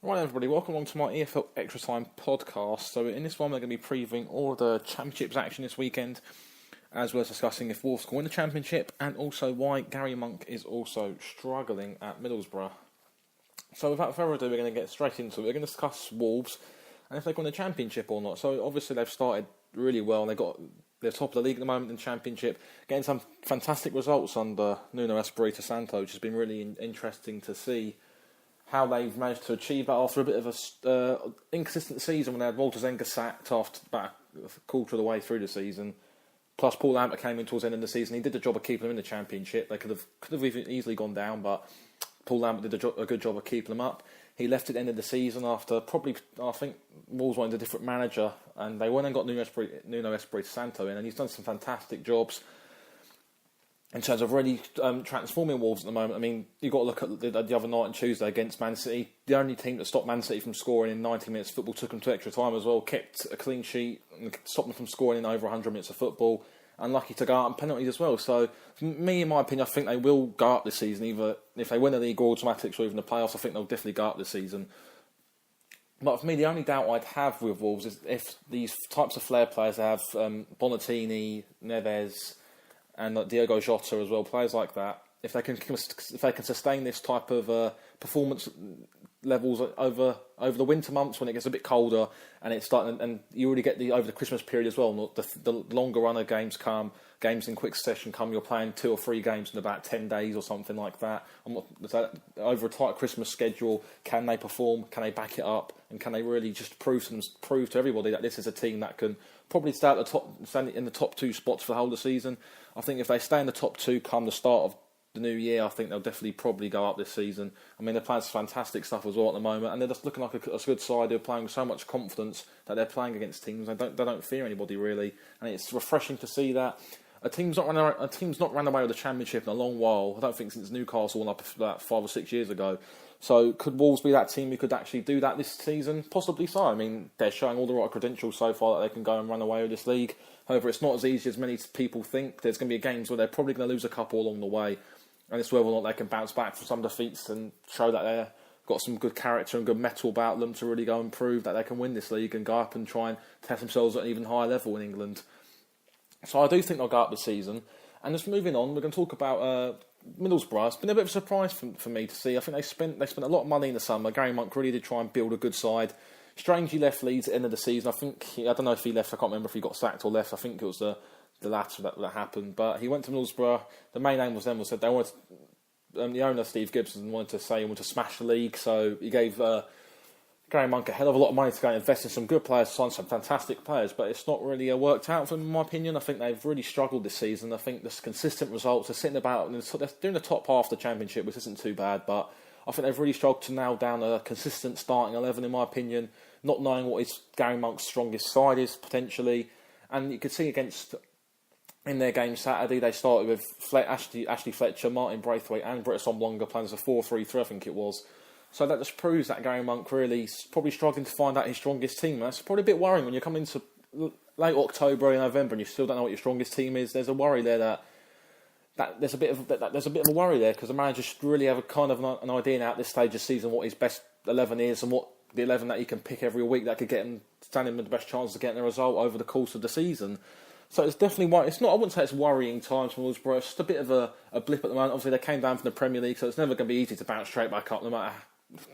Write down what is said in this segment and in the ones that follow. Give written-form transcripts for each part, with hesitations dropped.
Right, everybody, welcome along to my EFL Extra Time podcast. So, in this one, we're going to be previewing all the Championships action this weekend, as well as discussing if Wolves can win the Championship and also why Garry Monk is also struggling at Middlesbrough. So, without further ado, we're going to get straight into it. We're going to discuss Wolves and if they can win the Championship or not. So, obviously, they've started really well. They're top of the league at the moment in the Championship, getting some fantastic results under Nuno Espirito Santo, which has been really interesting to see how they've managed to achieve that after a bit of a inconsistent season when they had Walter Zenga sacked after about a quarter of the way through the season. Plus, Paul Lambert came in towards the end of the season. He did the job of keeping them in the Championship. They could have easily gone down, but Paul Lambert did a good job of keeping them up. He left at the end of the season after probably, I think, Wolves wanted a different manager, and they went and got Nuno Espirito Santo in, and he's done some fantastic jobs in terms of really transforming Wolves at the moment. I mean, you've got to look at the other night on Tuesday against Man City. The only team that stopped Man City from scoring in 90 minutes of football took them to extra time as well, kept a clean sheet and stopped them from scoring in over 100 minutes of football. Unlucky to go out on penalties as well. So, for me, in my opinion, I think they will go up this season. Either if they win the league or automatics or even the playoffs, I think they'll definitely go up this season. But for me, the only doubt I'd have with Wolves is if these types of flair players have Bonatini, Neves, and Diogo Jota as well, players like that, if they can sustain this type of performance levels over the winter months when it gets a bit colder and it's starting, and you already get over the Christmas period as well. The longer run of games in quick succession come. You're playing 2 or 3 games in about 10 days or something like that. Over a tight Christmas schedule, can they perform? Can they back it up? And can they really just prove to everybody that this is a team that can probably stand in the top 2 spots for the whole of the season? I think if they stay in the top 2 come the start of the new year, I think they'll definitely probably go up this season. I mean, they're playing some fantastic stuff as well at the moment, and they're just looking like a good side. They're playing with so much confidence that they're playing against teams. They don't fear anybody really, and it's refreshing to see that a team's not run away with the Championship in a long while. I don't think since Newcastle won up about 5 or 6 years ago. So could Wolves be that team who could actually do that this season? Possibly so. I mean, they're showing all the right credentials so far that they can go and run away with this league. However, it's not as easy as many people think. There's going to be games where they're probably going to lose a couple along the way, and it's whether or not they can bounce back from some defeats and show that they've got some good character and good mettle about them to really go and prove that they can win this league and go up and try and test themselves at an even higher level in England. So I do think they'll go up this season. And just moving on, we're going to talk about Middlesbrough. It's been a bit of a surprise for me to see. I think they spent a lot of money in the summer. Garry Monk really did try and build a good side. Strangely left Leeds at the end of the season. I don't know if he left. I can't remember if he got sacked or left. I think it was the latter that happened. But he went to Middlesbrough. The main aim was that they wanted. The owner Steve Gibson wanted to smash the league. So he gave Garry Monk a hell of a lot of money to go and invest in some good players, sign some fantastic players, but it's not really worked out for them, in my opinion. I think they've really struggled this season. I think there's consistent results. They're sitting about, they're doing the top half of the Championship, which isn't too bad, but I think they've really struggled to nail down a consistent starting 11, in my opinion, not knowing what Garry Monk's strongest side is, potentially. And you could see in their game Saturday, they started with Ashley Fletcher, Martin Braithwaite and Britt Assombalonga playing as a 4-3-3, I think it was. So that just proves that Garry Monk really is probably struggling to find out his strongest team. That's probably a bit worrying when you come into late October and November and you still don't know what your strongest team is. There's a worry there that there's a bit of a worry there because the manager should really have a kind of an idea now at this stage of the season what his best 11 is and what the 11 that he can pick every week that could stand him with the best chances of getting a result over the course of the season. So it's definitely it's not. I wouldn't say it's worrying times for Middlesbrough. It's just a bit of a blip at the moment. Obviously, they came down from the Premier League, so it's never going to be easy to bounce straight back up, no matter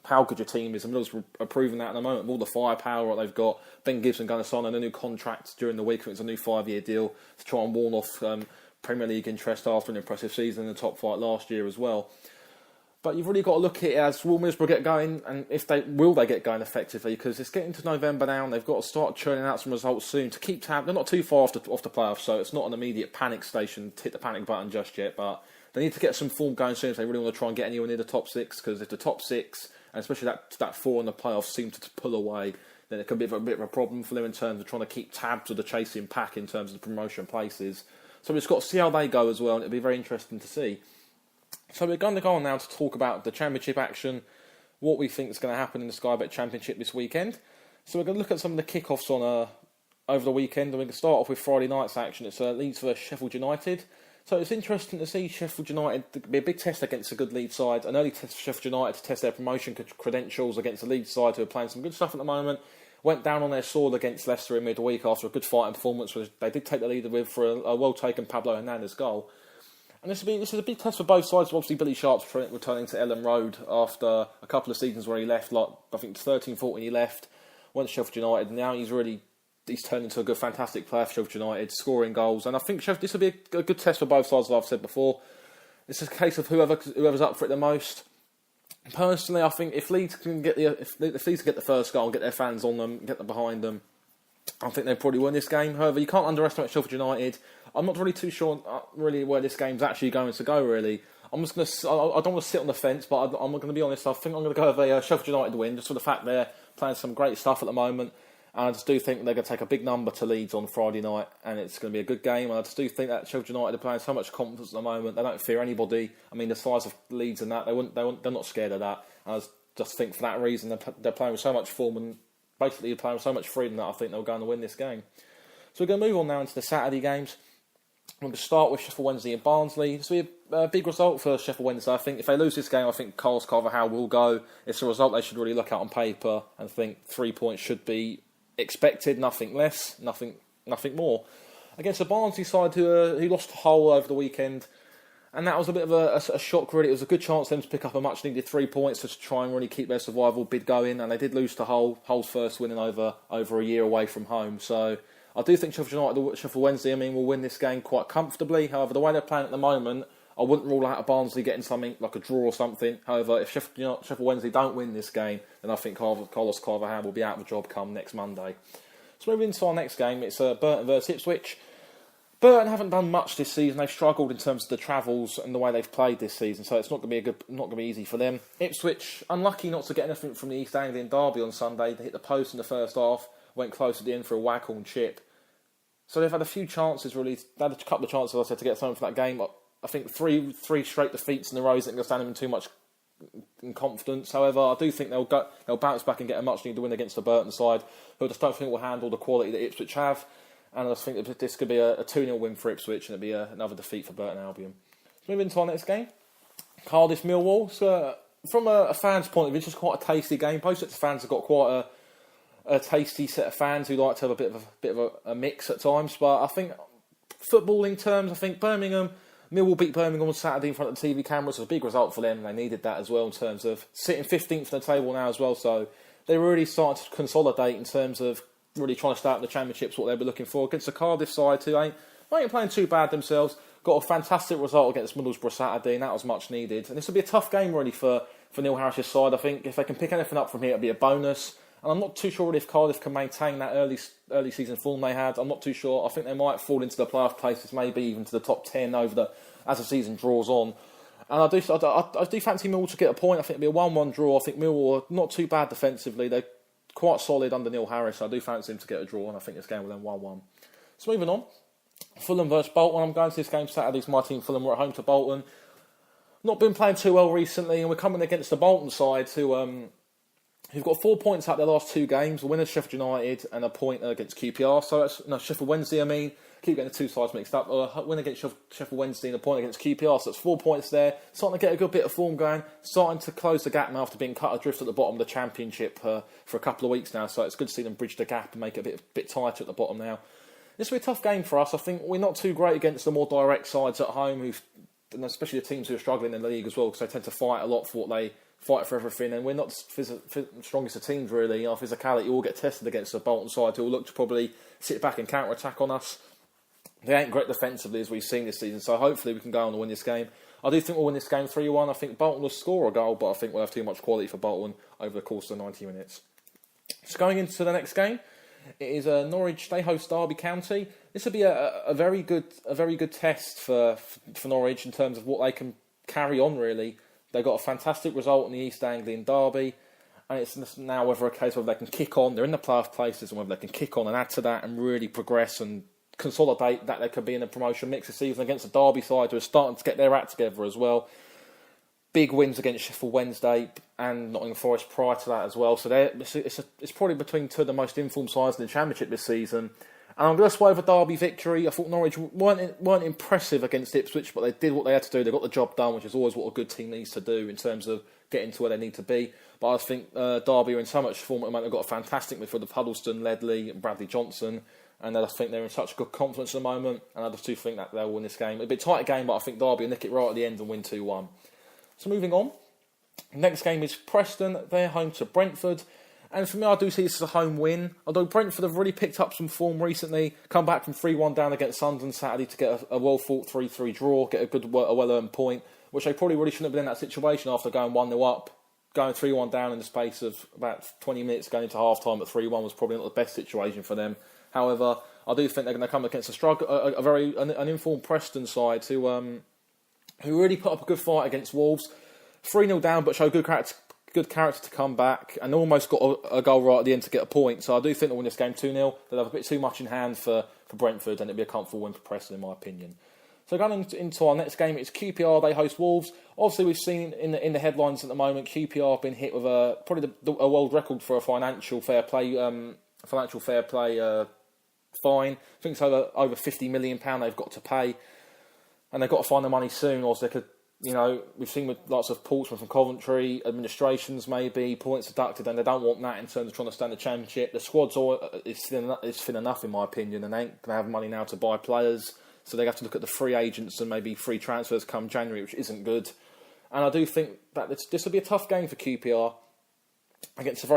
how good your team is. And Middlesbrough are proving that at the moment. All the firepower they've got. Ben Gibson going to sign a new contract during the week. I think it's a new 5-year deal to try and warn off Premier League interest after an impressive season in the top flight last year as well. But you've really got to look at it as, will Middlesbrough get going, and will they get going effectively? Because it's getting to November now, and they've got to start churning out some results soon to keep tab. They're not too far off the playoffs, so it's not an immediate panic station to hit the panic button just yet. But they need to get some form going soon if they really want to try and get anywhere near the top 6. Because if the top 6, and especially that 4 in the playoffs, seem to pull away, then it can be a bit of a problem for them in terms of trying to keep tabs of the chasing pack in terms of the promotion places. So we've just got to see how they go as well, and it'll be very interesting to see. So we're going to go on now to talk about the Championship action, what we think is going to happen in the Sky Bet Championship this weekend. So we're going to look at some of the kickoffs on over the weekend, and we can start off with Friday night's action. It's Leeds vs Sheffield United. So it's interesting to see Sheffield United be a big test against a good Leeds side, an early test for Sheffield United to test their promotion credentials against a Leeds side who are playing some good stuff at the moment. Went down on their sword against Leicester in midweek after a good fighting performance, which they did take the lead with for a well-taken Pablo Hernandez goal. And this is a big test for both sides. Obviously, Billy Sharp's returning to Ellen Road after a couple of seasons where he left, like I think 13-14 he left, went to Sheffield United, and now he's turned into a good, fantastic player for Sheffield United, scoring goals. And I think this will be a good test for both sides, as I've said before. It's a case of whoever's up for it the most. Personally, I think if Leeds can get the first goal, get their fans on them, get them behind them, I think they'll probably win this game. However, you can't underestimate Sheffield United. I'm not really too sure where this game's actually going to go, really. I don't want to sit on the fence, but I'm not going to be honest. I think I'm going to go with a Sheffield United win, just for the fact they're playing some great stuff at the moment. And I just do think they're going to take a big number to Leeds on Friday night, and it's going to be a good game. And I just do think that Sheffield United are playing so much confidence at the moment. They don't fear anybody. I mean, the size of Leeds and that, they're not scared of that. And I just think for that reason they're playing with so much form and basically playing with so much freedom that I think they'll go and win this game. So we're going to move on now into the Saturday games. I'm going to start with Sheffield Wednesday and Barnsley. This will be a big result for Sheffield Wednesday. I think if they lose this game, I think Carlos Carvalhal will go. It's a result they should really look at on paper and think 3 points should be expected, nothing less, nothing more. Against the Barnsley side who lost to Hull over the weekend, and that was a bit of a shock really. It was a good chance for them to pick up a much needed 3 points to try and really keep their survival bid going, and they did lose to Hull. Hull's first win in over a year away from home. So I do think Sheffield Wednesday, will win this game quite comfortably. However, the way they're playing at the moment, I wouldn't rule out a Barnsley getting something like a draw or something. However, if Sheffield Wednesday don't win this game, then I think Carlos Carvalhal will be out of a job come next Monday. So moving into our next game, it's Burton versus Ipswich. Burton haven't done much this season. They've struggled in terms of the travels and the way they've played this season, so it's not going to be easy for them. Ipswich, unlucky not to get anything from the East Anglian derby on Sunday. They hit the post in the first half, went close at the end for a Waghorn chip. So they've had a few chances, really. They had a couple of chances, I said, to get something for that game. I think three straight defeats in a row isn't going to stand them in too much in confidence. However, I do think they'll bounce back and get a much-needed win against the Burton side, who I just don't think will handle the quality that Ipswich have. And I just think that this could be a 2-0 win for Ipswich, and it'd be another defeat for Burton Albion. So moving to our next game, Cardiff Millwall. So from a fan's point of view, it's just quite a tasty game. Both sets of fans have got quite a tasty set of fans who like to have a bit of a mix at times. But I think footballing terms, I think Millwall beat Birmingham on Saturday in front of the TV cameras. It was a big result for them. They needed that as well in terms of sitting 15th on the table now as well. So they're really starting to consolidate in terms of really trying to start the Championships, what they'll be looking for. Against the Cardiff side who ain't playing too bad themselves. Got a fantastic result against Middlesbrough Saturday, and that was much needed. And this will be a tough game really for Neil Harris's side. I think if they can pick anything up from here, it'll be a bonus. And I'm not too sure if Cardiff can maintain that early season form they had. I'm not too sure. I think they might fall into the playoff places, maybe even to the top 10 as the season draws on. And I do fancy Millwall to get a point. I think it'll be a 1-1 draw. I think Millwall are not too bad defensively. They're quite solid under Neil Harris. I do fancy him to get a draw, and I think this game will end 1-1. So moving on, Fulham versus Bolton. I'm going to this game Saturday. It's my team Fulham. We're at home to Bolton. Not been playing too well recently, and we're coming against the Bolton side who've got 4 points out their last 2 games. A win against Sheffield United and a point against QPR. So that's Sheffield Wednesday, keep getting the two sides mixed up. A win against Sheffield Wednesday and a point against QPR. So that's 4 points there. Starting to get a good bit of form going. Starting to close the gap now after being cut adrift at the bottom of the Championship for a couple of weeks now. So it's good to see them bridge the gap and make it a bit tighter at the bottom now. This will be a tough game for us. I think we're not too great against the more direct sides at home, and especially the teams who are struggling in the league as well, because they tend to fight a lot for what they fight for everything, and we're not the strongest of teams really. Our physicality will get tested against the Bolton side, who will look to probably sit back and counter-attack on us. They ain't great defensively as we've seen this season, so hopefully we can go on and win this game. I do think we'll win this game 3-1. I think Bolton will score a goal, but I think we'll have too much quality for Bolton over the course of the 90 minutes. So going into the next game, it is Norwich. They host Derby County. This will be a very good test for Norwich in terms of what they can carry on really. They got a fantastic result in the East Anglian derby, and it's now whether a case whether they can kick on. They're in the playoff places, and whether they can kick on and add to that and really progress and consolidate that they could be in a promotion mix this season against a Derby side who are starting to get their act together as well. Big wins against Sheffield Wednesday and Nottingham Forest prior to that as well. So it's probably between two of the most informed sides in the Championship this season. And I'm going to sway over Derby victory. I thought Norwich weren't impressive against Ipswich, but they did what they had to do. They got the job done, which is always what a good team needs to do in terms of getting to where they need to be. But I think Derby are in so much form at the moment. They've got a fantastic midfield of Huddleston, Ledley, and Bradley Johnson. And I think they're in such good confidence at the moment. And I just do think that they'll win this game. It'll be a tight game, but I think Derby will nick it right at the end and win 2-1. So moving on. Next game is Preston. They're home to Brentford. And for me, I do see this as a home win. Although Brentford have really picked up some form recently, come back from 3-1 down against Sunderland Saturday to get a well-fought 3-3 draw, get a well-earned point, which they probably really shouldn't have been in that situation after going 1-0 up. Going 3-1 down in the space of about 20 minutes going into half-time at 3-1 was probably not the best situation for them. However, I do think they're going to come against an informed Preston side who really put up a good fight against Wolves. 3-0 down, but showed good character to come back, and almost got a goal right at the end to get a point. So I do think they'll win this game 2-0. They'll have a bit too much in hand for Brentford, and it'll be a comfortable win for Preston, in my opinion. So going into our next game, it's QPR. They host Wolves. Obviously, we've seen in the headlines at the moment, QPR have been hit with probably a world record for a financial fair play fine. I think it's over £50 million they've got to pay, and they've got to find the money soon, or else they could. We've seen with lots of Portsmouth and Coventry, administrations maybe, points deducted, and they don't want that in terms of trying to stand the Championship. The squad's is thin enough, in my opinion, and they ain't going to have money now to buy players, so they have to look at the free agents and maybe free transfers come January, which isn't good. And I do think that this will be a tough game for QPR against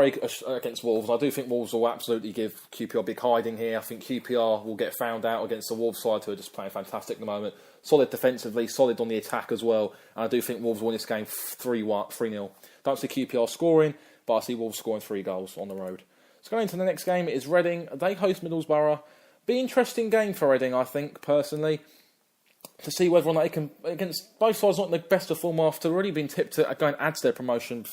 Wolves. I do think Wolves will absolutely give QPR a big hiding here. I think QPR will get found out against the Wolves side, who are just playing fantastic at the moment. Solid defensively, solid on the attack as well. And I do think Wolves will win this game 3-0. Don't see QPR scoring, but I see Wolves scoring 3 goals on the road. So going into the next game, it is Reading. They host Middlesbrough. Be an interesting game for Reading, I think, personally, to see whether or not they can, against both sides not in the best of form after really being tipped to go and add to their promotion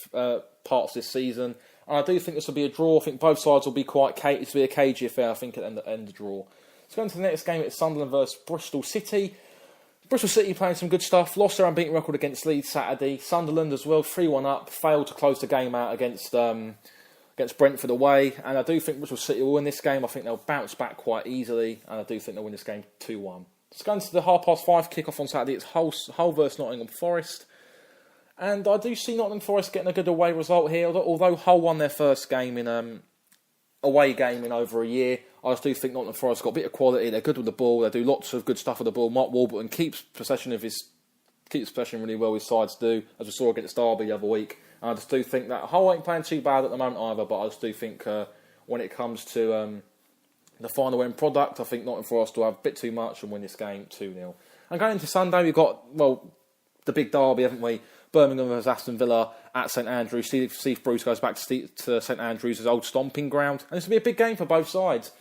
parts this season. And I do think this will be a draw. I think both sides will be quite cagey. This will be a cagey affair, I think, at the end of the draw. So going to the next game, it's Sunderland versus Bristol City. Bristol City playing some good stuff. Lost their unbeaten record against Leeds Saturday. Sunderland as well, 3-1 up. Failed to close the game out against Brentford away. And I do think Bristol City will win this game. I think they'll bounce back quite easily. And I do think they'll win this game 2-1. Let's go into the 5:30 kick-off on Saturday. It's Hull versus Nottingham Forest. And I do see Nottingham Forest getting a good away result here. Although Hull won their first game away game in over a year, I just do think Nottingham Forest got a bit of quality. They're good with the ball. They do lots of good stuff with the ball. Mark Warburton keeps possession really well. His sides do, as we saw against Derby the other week. And I just do think that Hull ain't playing too bad at the moment either. But I just do think when it comes to the final end product, I think Nottingham Forest will have a bit too much and win this game 2-0. And going into Sunday, we've got the big derby, haven't we? Birmingham versus Aston Villa at St Andrews. Steve Bruce goes back to St Andrews, his old stomping ground. And this will be a big game for both sides.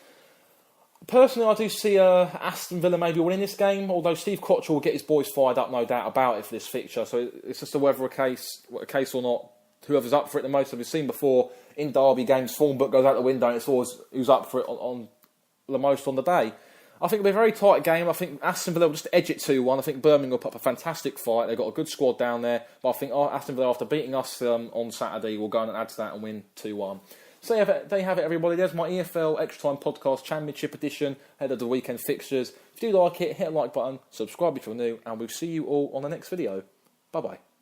Personally, I do see Aston Villa maybe winning this game, although Steve Cottrell will get his boys fired up, no doubt about it, for this fixture. So it's just whether a case or not, whoever's up for it the most. As we've seen before, in derby games, form book goes out the window and it's always who's up for it on the most on the day. I think it'll be a very tight game. I think Aston Villa will just edge it 2-1. I think Birmingham will put up a fantastic fight. They've got a good squad down there. But I think Aston Villa, after beating us on Saturday, will go and add to that and win 2-1. So there you have it, everybody. There's my EFL Extra Time Podcast Championship Edition ahead of the weekend fixtures. If you do like it, hit a like button, subscribe if you're new, and we'll see you all on the next video. Bye-bye.